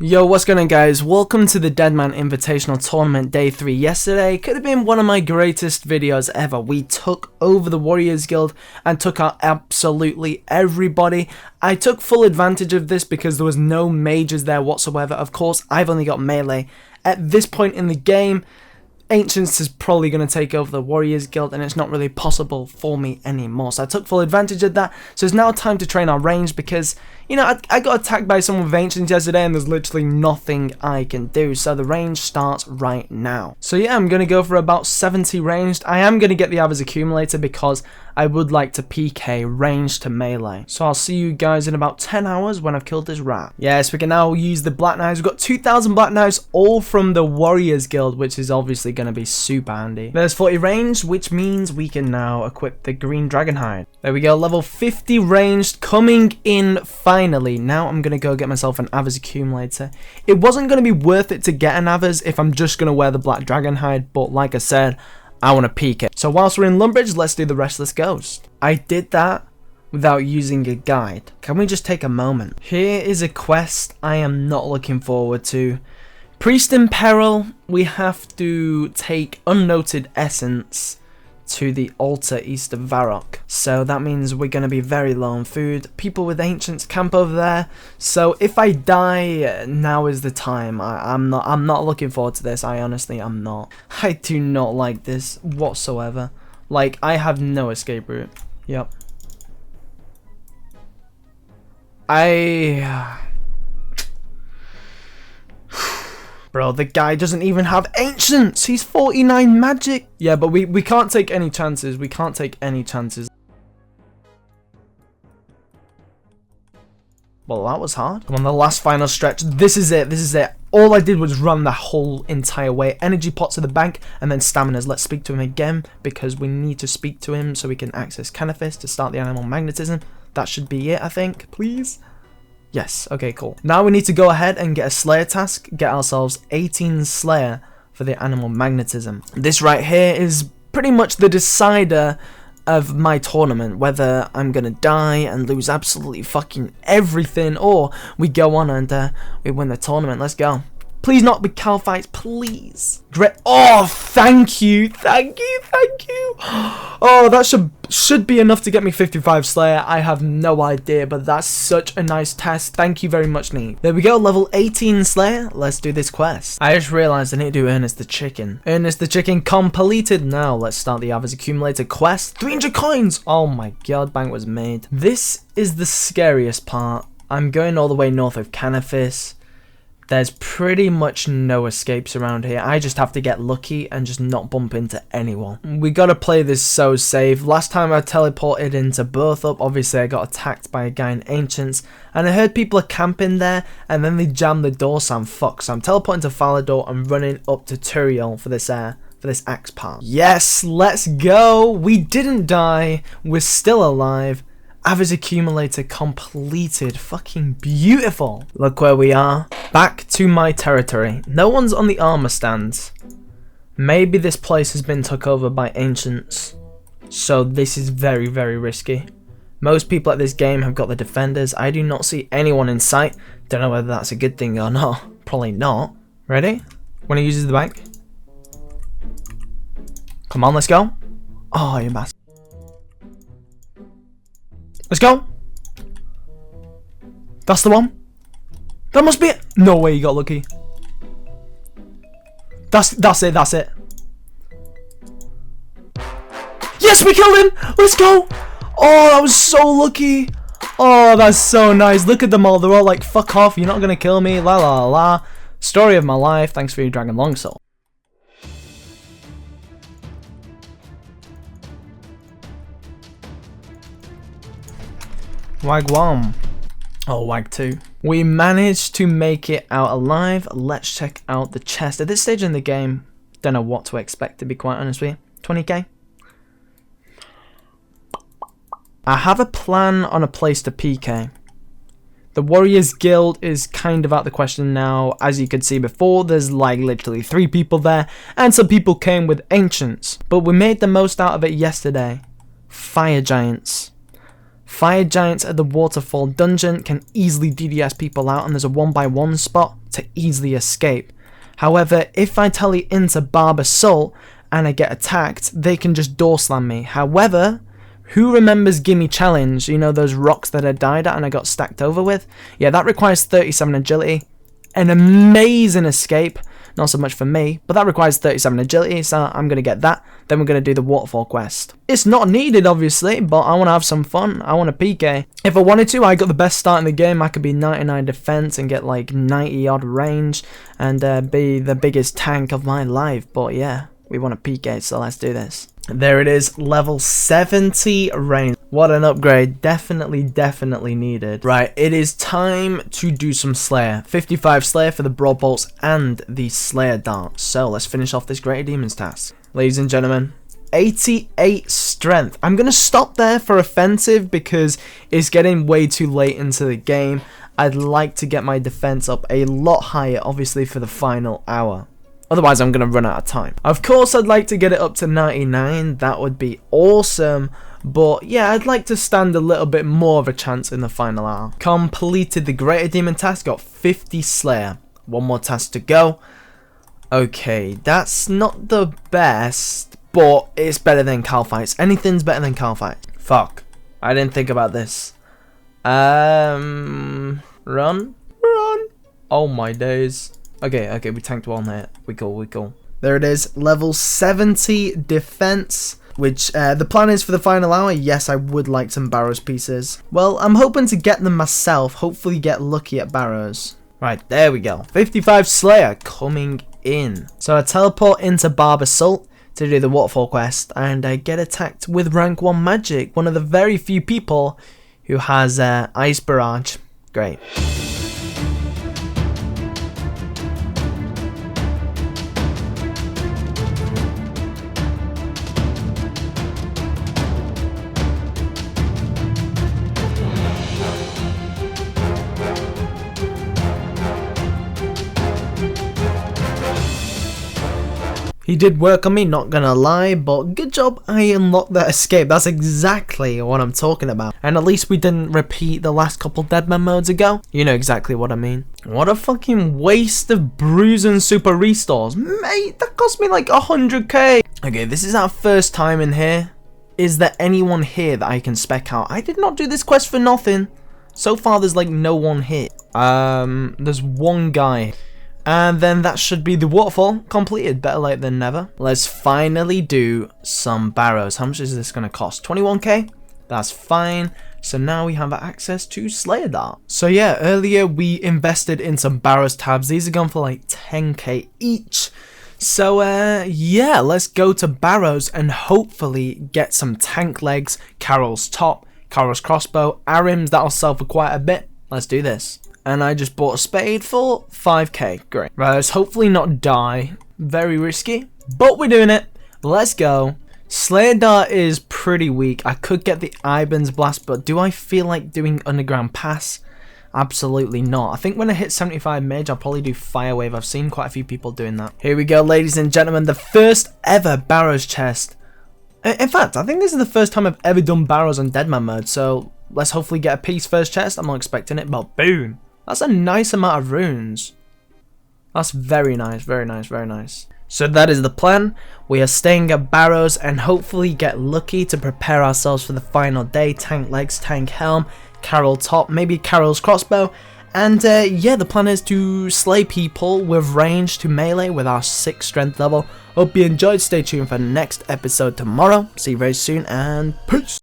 Yo, what's going on guys? Welcome to the Deadman Invitational Tournament Day 3. Yesterday could have been one of my greatest videos ever. We took over the Warriors Guild and took out absolutely everybody. I took full advantage of this because there was no mages there whatsoever. Of course, I've only got melee. At this point in the game, Ancients is probably going to take over the Warriors Guild and it's not really possible for me anymore. So I took full advantage of that. So it's now time to train our range because, you know, I got attacked by someone with Ancients yesterday and there's literally nothing I can do. So the range starts right now. So yeah, I'm going to go for about 70 ranged. I am going to get the Average Accumulator because I would like to PK range to melee. So I'll see you guys in about 10 hours when I've killed this rat. Yes, we can now use the Black Knives. We've got 2,000 Black Knives all from the Warriors Guild, which is obviously going to be super handy. There's 40 range, which means we can now equip the Green Dragon Hide. There we go, level 50 ranged coming in finally. Now I'm going to go get myself an Average Accumulator. It wasn't going to be worth it to get an Average if I'm just going to wear the Black Dragon Hide, but like I said, I want to peek it. So whilst we're in Lumbridge, let's do the Restless Ghost. I did that without using a guide. Can we just take a moment? Here is a quest I am not looking forward to. Priest in Peril, we have to take Unnoted Essence to the altar east of Varrock. So that means we're going to be very low on food. People with Ancients camp over there. So if I die, now is the time. I'm not looking forward to this. I honestly am not. I do not like this whatsoever. Like, I have no escape route. Yep. Bro, the guy doesn't even have Ancients. He's 49 magic. Yeah, but we can't take any chances. We can't take any chances. Well, that was hard. Come on, the last final stretch. This is it. This is it. All I did was run the whole entire way. Energy pots to the bank and then staminas. Let's speak to him again because we need to speak to him so we can access Cannabis to start the animal magnetism. That should be it, I think. Please. Yes, okay, cool. Now we need to go ahead and get a Slayer task, get ourselves 18 Slayer for the animal magnetism. This right here is pretty much the decider of my tournament, whether I'm gonna die and lose absolutely fucking everything, or we go on and we win the tournament. Let's go. Please not be cow fights, please. Great. Oh, thank you, thank you, thank you. Oh, that should be enough to get me 55 Slayer. I have no idea, but that's such a nice test. Thank you very much, Neat. There we go, level 18 Slayer. Let's do this quest. I just realized I need to do Ernest the Chicken. Ernest the Chicken completed. Now let's start the Average Accumulator quest. 300 coins. Oh my god, bank was made. This is the scariest part. I'm going all the way north of Cannabis. There's pretty much no escapes around here. I just have to get lucky and just not bump into anyone. We gotta play this so safe. Last time I teleported into Berthup, obviously I got attacked by a guy in Ancients, and I heard people are camping there, and then they jammed the door, so I'm fucked. So I'm teleporting to Falador and running up to Turiel for this axe part. Yes, let's go. We didn't die. We're still alive. Average Accumulator completed. Fucking beautiful. Look where we are. Back to my territory. No one's on the armor stands. Maybe this place has been took over by Ancients. So this is very, very risky. Most people at this game have got the defenders. I do not see anyone in sight. Don't know whether that's a good thing or not. Probably not. Ready? When he uses the bank. Come on, let's go. Oh, you bastard. Let's go. That's the one. That must be it. No way, you got lucky. That's it, that's it. Yes, we killed him. Let's go. Oh, that was so lucky. Oh, that's so nice. Look at them all. They're all like, fuck off. You're not going to kill me. La la la. Story of my life. Thanks for your Dragon Longsword. Wagwam. Oh, Wag 2. We managed to make it out alive. Let's check out the chest. At this stage in the game, don't know what to expect, to be quite honest with you. 20k? I have a plan on a place to PK. The Warriors Guild is kind of out the question now. As you could see before, there's like literally 3 people there, and some people came with Ancients. But we made the most out of it yesterday. Fire Giants. Fire Giants at the Waterfall dungeon can easily DDS people out, and there's a 1x1 spot to easily escape. However, if I tele into Barb Assault and I get attacked, they can just door slam me. However, who remembers Gimme Challenge? You know, those rocks that I died at and I got stacked over with? Yeah, that requires 37 agility. An amazing escape. Not so much for me, but that requires 37 agility, so I'm going to get that. Then we're going to do the Waterfall Quest. It's not needed, obviously, but I want to have some fun. I want a PK. If I wanted to, I got the best start in the game. I could be 99 defense and get like 90 odd range and be the biggest tank of my life. But yeah, we want a PK, so let's do this. There it is, level 70 range. What an upgrade. Definitely needed. Right, it is time to do some Slayer. 55 Slayer for the Broad Bolts and the Slayer Dart. So let's finish off this Greater Demons task. Ladies and gentlemen, 88 strength. I'm going to stop there for offensive because it's getting way too late into the game. I'd like to get my defense up a lot higher, obviously, for the final hour. Otherwise, I'm going to run out of time. Of course, I'd like to get it up to 99. That would be awesome. But yeah, I'd like to stand a little bit more of a chance in the final hour. Completed the Greater Demon task. Got 50 Slayer. One more task to go. Okay, that's not the best, but it's better than Cal fights. Anything's better than Cal fight. Fuck. I didn't think about this. Run. Oh my days. Okay, we tanked one hit. We cool. There it is, level 70 defense, which the plan is for the final hour. Yes, I would like some Barrows pieces. Well, I'm hoping to get them myself, hopefully get lucky at Barrows. Right, there we go. 55 Slayer coming in. So I teleport into Barb Assault to do the Waterfall Quest, and I get attacked with rank 1 magic, one of the very few people who has Ice Barrage. Great. He did work on me, not gonna lie, but good job I unlocked that escape. That's exactly what I'm talking about. And at least we didn't repeat the last couple Deadman modes ago. You know exactly what I mean. What a fucking waste of brews and super restores. Mate, that cost me like 100k. Okay, this is our first time in here. Is there anyone here that I can spec out? I did not do this quest for nothing. So far, there's like no one here. There's one guy. And then that should be the waterfall completed. Better late than never. Let's finally do some Barrows. How much is this going to cost? 21k? That's fine. So now we have access to Slayer Dart. So yeah, earlier we invested in some Barrows tabs. These are going for like 10k each. So yeah, let's go to Barrows and hopefully get some tank legs, Carol's top, Carol's crossbow, Arims. That'll sell for quite a bit. Let's do this. And I just bought a spade for 5k. Great. Right, let's hopefully not die. Very risky, but we're doing it. Let's go. Slayer Dart is pretty weak. I could get the Iban's Blast, but do I feel like doing Underground Pass? Absolutely not. I think when I hit 75 mage, I'll probably do Fire Wave. I've seen quite a few people doing that. Here we go, ladies and gentlemen. The first ever Barrows chest. In fact, I think this is the first time I've ever done Barrows on Deadman mode, so let's hopefully get a piece first chest. I'm not expecting it, but boom. That's a nice amount of runes. That's very nice, very nice, very nice. So that is the plan. We are staying at Barrows and hopefully get lucky to prepare ourselves for the final day. Tank legs, tank helm, Carol top, maybe Carol's crossbow. And yeah, the plan is to slay people with range to melee with our 6th strength level. Hope you enjoyed. Stay tuned for the next episode tomorrow. See you very soon and peace.